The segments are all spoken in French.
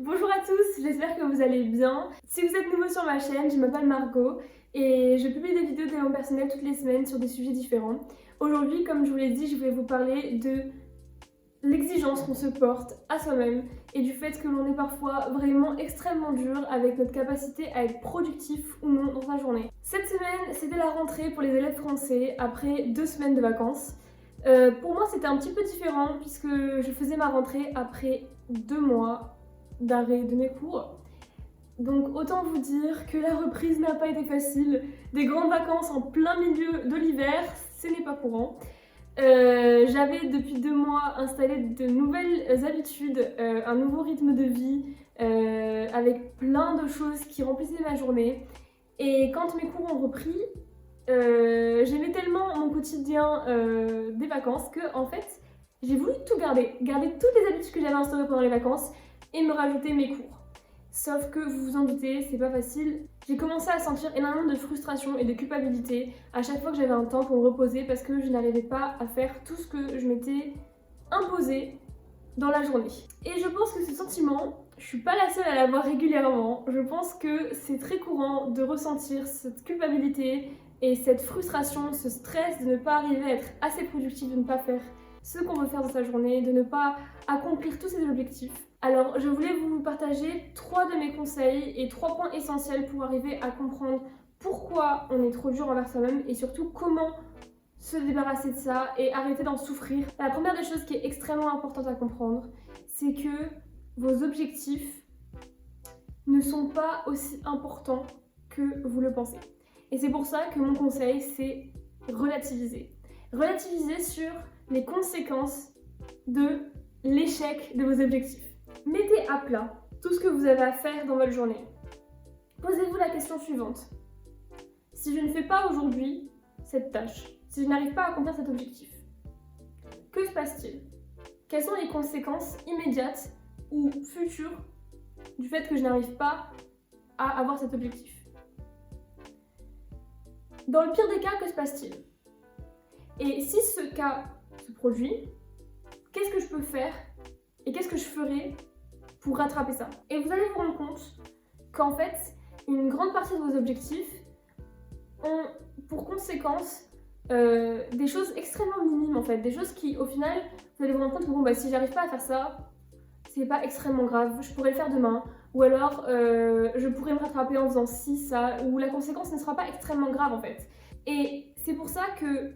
Bonjour à tous, j'espère que vous allez bien. Si vous êtes nouveau sur ma chaîne, je m'appelle Margot et je publie des vidéos de développement personnel toutes les semaines sur des sujets différents. Aujourd'hui, comme je vous l'ai dit, je voulais vous parler de l'exigence qu'on se porte à soi-même et du fait que l'on est parfois vraiment extrêmement dur avec notre capacité à être productif ou non dans sa journée. Cette semaine, c'était la rentrée pour les élèves français après 2 semaines de vacances. Pour moi, c'était un petit peu différent puisque je faisais ma rentrée après 2 mois d'arrêt de mes cours. Donc autant vous dire que la reprise n'a pas été facile. Des grandes vacances en plein milieu de l'hiver, ce n'est pas courant. J'avais depuis 2 mois installé de nouvelles habitudes, un nouveau rythme de vie, avec plein de choses qui remplissaient ma journée. Et quand mes cours ont repris, j'aimais tellement mon quotidien des vacances que en fait j'ai voulu tout garder toutes les habitudes que j'avais instaurées pendant les vacances et me rajouter mes cours. Sauf que vous vous en doutez, c'est pas facile. J'ai commencé à sentir énormément de frustration et de culpabilité à chaque fois que j'avais un temps pour me reposer parce que je n'arrivais pas à faire tout ce que je m'étais imposé dans la journée. Et je pense que ce sentiment, je suis pas la seule à l'avoir régulièrement. Je pense que c'est très courant de ressentir cette culpabilité et cette frustration, ce stress de ne pas arriver à être assez productif, de ne pas faire ce qu'on veut faire dans sa journée, de ne pas accomplir tous ses objectifs. Alors, je voulais vous partager 3 de mes conseils et 3 points essentiels pour arriver à comprendre pourquoi on est trop dur envers soi-même et surtout comment se débarrasser de ça et arrêter d'en souffrir. La première des choses qui est extrêmement importante à comprendre, c'est que vos objectifs ne sont pas aussi importants que vous le pensez. Et c'est pour ça que mon conseil, c'est relativiser. Relativiser sur les conséquences de l'échec de vos objectifs. Mettez à plat tout ce que vous avez à faire dans votre journée. Posez-vous la question suivante. Si je ne fais pas aujourd'hui cette tâche, si je n'arrive pas à accomplir cet objectif, que se passe-t-il? Quelles sont les conséquences immédiates ou futures du fait que je n'arrive pas à avoir cet objectif? Dans le pire des cas, que se passe-t-il? Et si ce cas se produit, qu'est-ce que je peux faire et qu'est-ce que je ferai pour rattraper ça? Et vous allez vous rendre compte qu'en fait, une grande partie de vos objectifs ont pour conséquence des choses extrêmement minimes en fait, des choses qui au final, vous allez vous rendre compte que bon bah si j'arrive pas à faire ça, c'est pas extrêmement grave, je pourrais le faire demain, ou alors je pourrais me rattraper en faisant ci, ça, ou la conséquence ne sera pas extrêmement grave en fait. Et c'est pour ça que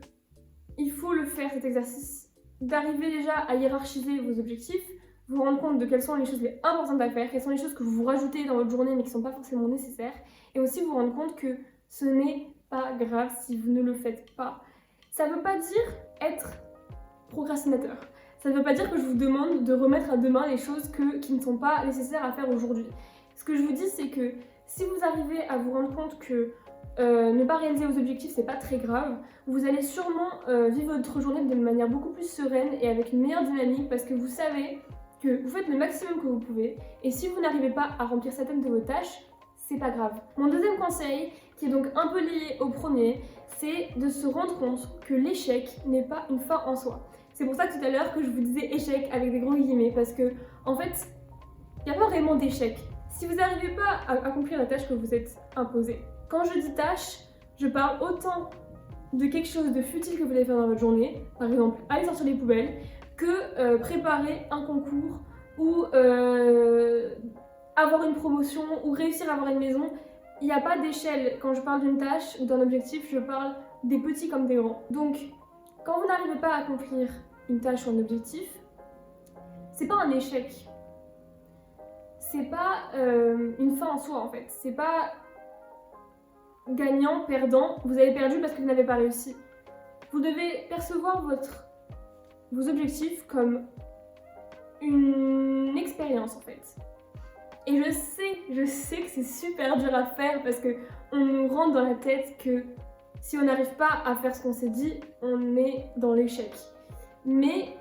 il faut le faire cet exercice, d'arriver déjà à hiérarchiser vos objectifs, vous rendre compte de quelles sont les choses les importantes à faire, quelles sont les choses que vous rajoutez dans votre journée mais qui ne sont pas forcément nécessaires, et aussi vous rendre compte que ce n'est pas grave si vous ne le faites pas. Ça ne veut pas dire être procrastinateur. Ça ne veut pas dire que je vous demande de remettre à demain les choses qui ne sont pas nécessaires à faire aujourd'hui. Ce que je vous dis, c'est que si vous arrivez à vous rendre compte que ne pas réaliser vos objectifs, c'est pas très grave, vous allez sûrement vivre votre journée de manière beaucoup plus sereine et avec une meilleure dynamique parce que vous savez que vous faites le maximum que vous pouvez et si vous n'arrivez pas à remplir certaines de vos tâches, c'est pas grave. Mon deuxième conseil, qui est donc un peu lié au premier, c'est de se rendre compte que l'échec n'est pas une fin en soi. C'est pour ça que tout à l'heure que je vous disais échec avec des gros guillemets, parce que en fait, il n'y a pas vraiment d'échec. Si vous n'arrivez pas à accomplir la tâche que vous êtes imposée. Quand je dis tâche, je parle autant de quelque chose de futile que vous allez faire dans votre journée, par exemple aller sortir les poubelles, que préparer un concours ou avoir une promotion ou réussir à avoir une maison. Il n'y a pas d'échelle. Quand je parle d'une tâche ou d'un objectif, je parle des petits comme des grands. Donc, quand vous n'arrivez pas à accomplir une tâche ou un objectif, c'est pas un échec. C'est pas une fin en soi en fait. C'est pas gagnant, perdant. Vous avez perdu parce que vous n'avez pas réussi. Vous devez percevoir vos objectifs comme une expérience en fait. Et je sais que c'est super dur à faire parce que on nous rentre dans la tête que si on n'arrive pas à faire ce qu'on s'est dit, on est dans l'échec. Mais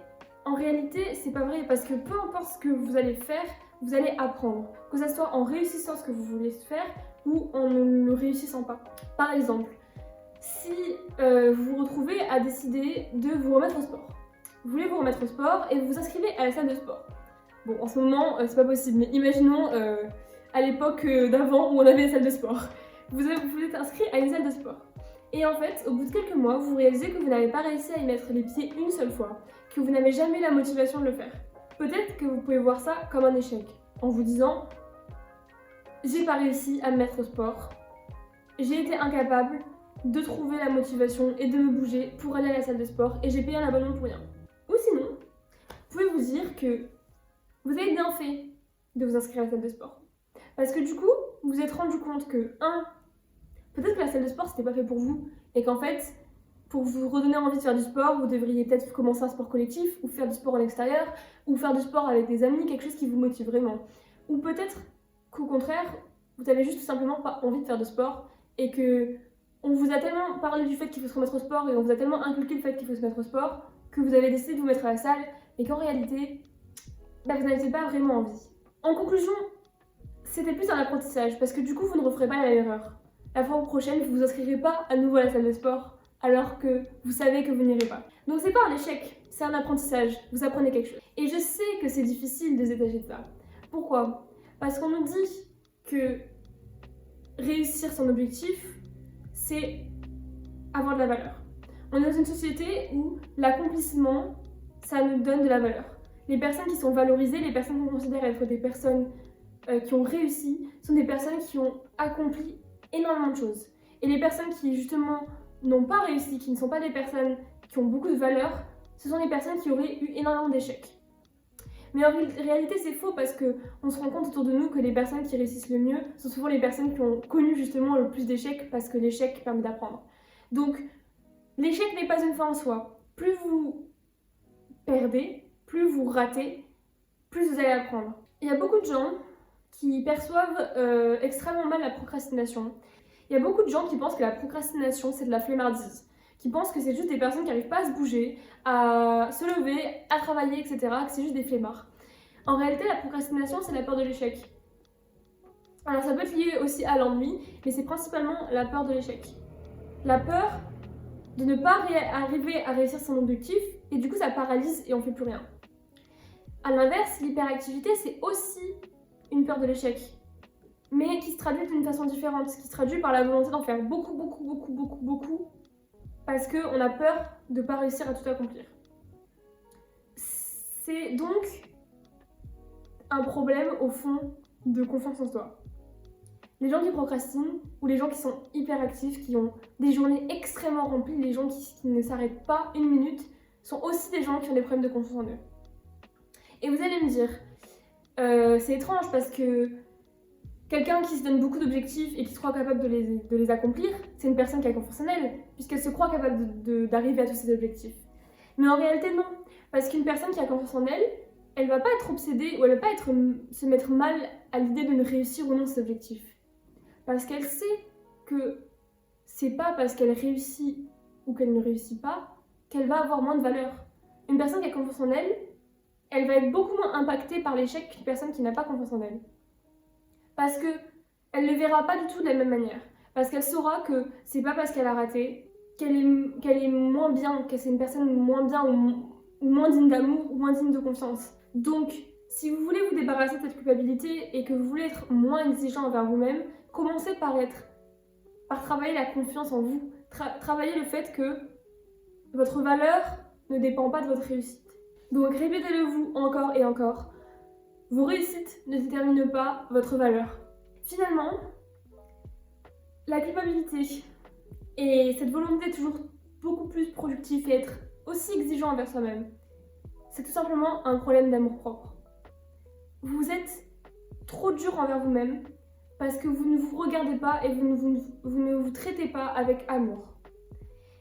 en réalité, c'est pas vrai parce que peu importe ce que vous allez faire, vous allez apprendre. Que ce soit en réussissant ce que vous voulez faire ou en ne le réussissant pas. Par exemple, si vous vous retrouvez à décider de vous remettre au sport. Vous voulez vous remettre au sport et vous vous inscrivez à la salle de sport. Bon, en ce moment, c'est pas possible, mais imaginons à l'époque d'avant où on avait des salles de sport. Vous êtes inscrit à une salle de sport. Et en fait, au bout de quelques mois, vous réalisez que vous n'avez pas réussi à y mettre les pieds une seule fois, que vous n'avez jamais eu la motivation de le faire. Peut-être que vous pouvez voir ça comme un échec, en vous disant « J'ai pas réussi à me mettre au sport, j'ai été incapable de trouver la motivation et de me bouger pour aller à la salle de sport et j'ai payé un abonnement pour rien. » Ou sinon, vous pouvez vous dire que vous avez bien fait de vous inscrire à la salle de sport. Parce que du coup, vous vous êtes rendu compte que, peut-être que la salle de sport c'était pas fait pour vous et qu'en fait, pour vous redonner envie de faire du sport, vous devriez peut-être commencer un sport collectif ou faire du sport en extérieur ou faire du sport avec des amis, quelque chose qui vous motive vraiment. Ou peut-être qu'au contraire, vous avez juste tout simplement pas envie de faire de sport et que on vous a tellement parlé du fait qu'il faut se remettre au sport et on vous a tellement inculqué le fait qu'il faut se mettre au sport que vous avez décidé de vous mettre à la salle et qu'en réalité, vous n'avez pas vraiment envie. En conclusion, c'était plus un apprentissage parce que du coup, vous ne referez pas la même erreur. La fois prochaine, vous vous inscrirez pas à nouveau à la salle de sport alors que vous savez que vous n'irez pas. Donc c'est pas un échec, c'est un apprentissage, vous apprenez quelque chose. Et je sais que c'est difficile de se détacher de ça. Pourquoi ? Parce qu'on nous dit que réussir son objectif, c'est avoir de la valeur. On est dans une société où l'accomplissement, ça nous donne de la valeur. Les personnes qui sont valorisées, les personnes qu'on considère être des personnes qui ont réussi, sont des personnes qui ont accompli énormément de choses. Et les personnes qui justement n'ont pas réussi, qui ne sont pas des personnes qui ont beaucoup de valeur, ce sont des personnes qui auraient eu énormément d'échecs. Mais en réalité, c'est faux parce qu'on se rend compte autour de nous que les personnes qui réussissent le mieux sont souvent les personnes qui ont connu justement le plus d'échecs parce que l'échec permet d'apprendre. Donc, l'échec n'est pas une fin en soi. Plus vous perdez, plus vous ratez, plus vous allez apprendre. Il y a beaucoup de gens qui perçoivent extrêmement mal la procrastination. Il y a beaucoup de gens qui pensent que la procrastination, c'est de la flemmardise. Qui pensent que c'est juste des personnes qui n'arrivent pas à se bouger, à se lever, à travailler, etc. Que c'est juste des flemmards. En réalité, la procrastination, c'est la peur de l'échec. Alors ça peut être lié aussi à l'ennui, mais c'est principalement la peur de l'échec. La peur de ne pas arriver à réussir son objectif, et du coup ça paralyse et on ne fait plus rien. A l'inverse, l'hyperactivité, c'est aussi une peur de l'échec, mais qui se traduit d'une façon différente, qui se traduit par la volonté d'en faire beaucoup, parce qu'on a peur de ne pas réussir à tout accomplir. C'est donc un problème, au fond, de confiance en soi. Les gens qui procrastinent, ou les gens qui sont hyperactifs, qui ont des journées extrêmement remplies, les gens qui ne s'arrêtent pas une minute, sont aussi des gens qui ont des problèmes de confiance en eux. Et vous allez me dire, c'est étrange parce que quelqu'un qui se donne beaucoup d'objectifs et qui se croit capable de les accomplir, c'est une personne qui a confiance en elle, puisqu'elle se croit capable d'arriver à tous ses objectifs. Mais en réalité, non. Parce qu'une personne qui a confiance en elle, elle va pas être obsédée ou elle va pas se mettre mal à l'idée de ne réussir ou non ses objectifs. Parce qu'elle sait que c'est pas parce qu'elle réussit ou qu'elle ne réussit pas qu'elle va avoir moins de valeur. Une personne qui a confiance en elle, elle va être beaucoup moins impactée par l'échec qu'une personne qui n'a pas confiance en elle. Parce qu'elle ne le verra pas du tout de la même manière. Parce qu'elle saura que c'est pas parce qu'elle a raté qu'elle est moins bien, que c'est une personne moins bien ou moins digne d'amour ou moins digne de confiance. Donc, si vous voulez vous débarrasser de cette culpabilité et que vous voulez être moins exigeant envers vous-même, commencez par travailler la confiance en vous. Travailler le fait que votre valeur ne dépend pas de votre réussite. Donc répétez-le vous encore et encore. Vos réussites ne déterminent pas votre valeur. Finalement, la culpabilité et cette volonté d'être toujours beaucoup plus productif et être aussi exigeant envers soi-même, c'est tout simplement un problème d'amour-propre. Vous êtes trop dur envers vous-même parce que vous ne vous regardez pas et vous ne vous traitez pas avec amour.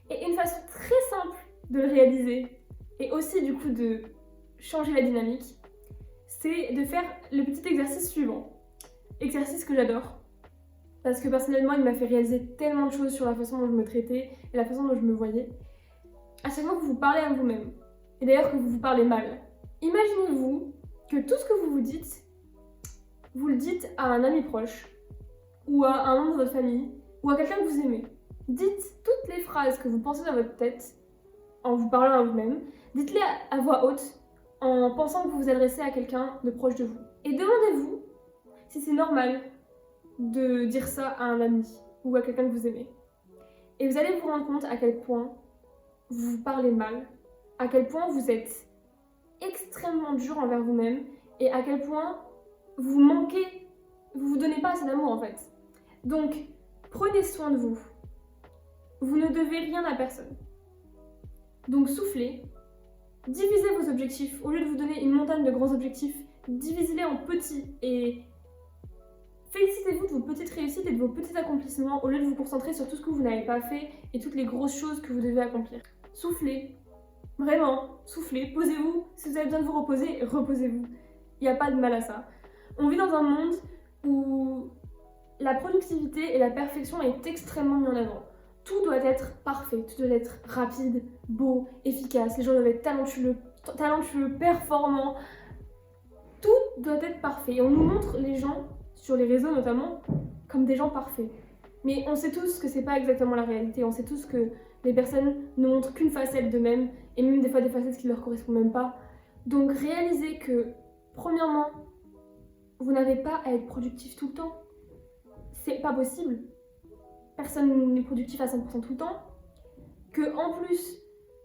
Et une façon très simple de le réaliser, et aussi du coup de changer la dynamique, c'est de faire le petit exercice suivant. Exercice que j'adore, parce que personnellement il m'a fait réaliser tellement de choses sur la façon dont je me traitais et la façon dont je me voyais. À chaque fois que vous vous parlez à vous-même, et d'ailleurs que vous vous parlez mal, imaginez-vous que tout ce que vous vous dites, vous le dites à un ami proche, ou à un membre de votre famille, ou à quelqu'un que vous aimez. Dites toutes les phrases que vous pensez dans votre tête, en vous parlant à vous-même, dites-les à voix haute, en pensant que vous vous adressez à quelqu'un de proche de vous. Et demandez-vous si c'est normal de dire ça à un ami ou à quelqu'un que vous aimez. Et vous allez vous rendre compte à quel point vous vous parlez mal, à quel point vous êtes extrêmement dur envers vous-même et à quel point vous manquez, vous vous donnez pas assez d'amour en fait. Donc, prenez soin de vous. Vous ne devez rien à personne. Donc soufflez, divisez vos objectifs. Au lieu de vous donner une montagne de grands objectifs, divisez-les en petits et félicitez-vous de vos petites réussites et de vos petits accomplissements au lieu de vous concentrer sur tout ce que vous n'avez pas fait et toutes les grosses choses que vous devez accomplir. Soufflez, vraiment, soufflez, posez-vous. Si vous avez besoin de vous reposer, reposez-vous. Il n'y a pas de mal à ça. On vit dans un monde où la productivité et la perfection est extrêmement mise en avant. Tout doit être parfait, tout doit être rapide, beau, efficace. Les gens doivent être talentueux, performants. Tout doit être parfait. Et on nous montre les gens, sur les réseaux notamment, comme des gens parfaits. Mais on sait tous que c'est pas exactement la réalité. On sait tous que les personnes ne montrent qu'une facette d'eux-mêmes, et même des fois des facettes qui ne leur correspondent même pas. Donc réalisez que, premièrement, vous n'avez pas à être productif tout le temps. C'est pas possible. Personne n'est productif à 100% tout le temps. Que en plus,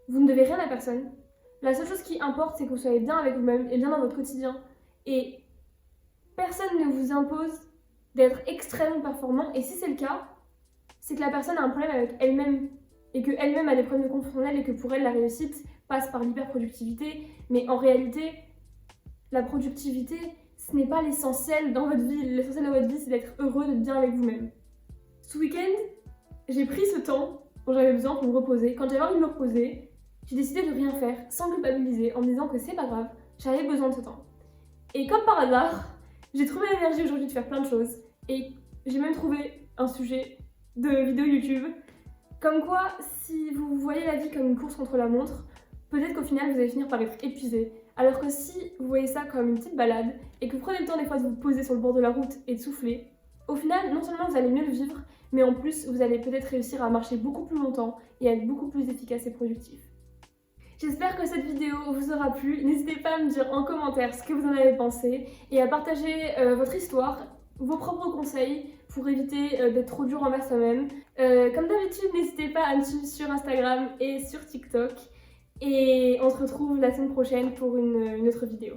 vous ne devez rien à personne. La seule chose qui importe, c'est que vous soyez bien avec vous-même et bien dans votre quotidien. Et personne ne vous impose d'être extrêmement performant. Et si c'est le cas, c'est que la personne a un problème avec elle-même et qu'elle-même a des problèmes de confiance en elle et que pour elle, la réussite passe par l'hyperproductivité. Mais en réalité, la productivité, ce n'est pas l'essentiel dans votre vie. L'essentiel dans votre vie, c'est d'être heureux, d'être bien avec vous-même. Ce week-end, j'ai pris ce temps dont j'avais besoin pour me reposer. Quand j'avais envie de me reposer, j'ai décidé de rien faire sans culpabiliser en me disant que c'est pas grave, j'avais besoin de ce temps. Et comme par hasard, j'ai trouvé l'énergie aujourd'hui de faire plein de choses. Et j'ai même trouvé un sujet de vidéo YouTube. Comme quoi, si vous voyez la vie comme une course contre la montre, peut-être qu'au final vous allez finir par être épuisé. Alors que si vous voyez ça comme une petite balade et que vous prenez le temps des fois de vous poser sur le bord de la route et de souffler, au final, non seulement vous allez mieux le vivre, mais en plus, vous allez peut-être réussir à marcher beaucoup plus longtemps et à être beaucoup plus efficace et productif. J'espère que cette vidéo vous aura plu. N'hésitez pas à me dire en commentaire ce que vous en avez pensé et à partager votre histoire, vos propres conseils pour éviter d'être trop dur envers soi-même. Comme d'habitude, n'hésitez pas à me suivre sur Instagram et sur TikTok. Et on se retrouve la semaine prochaine pour une autre vidéo.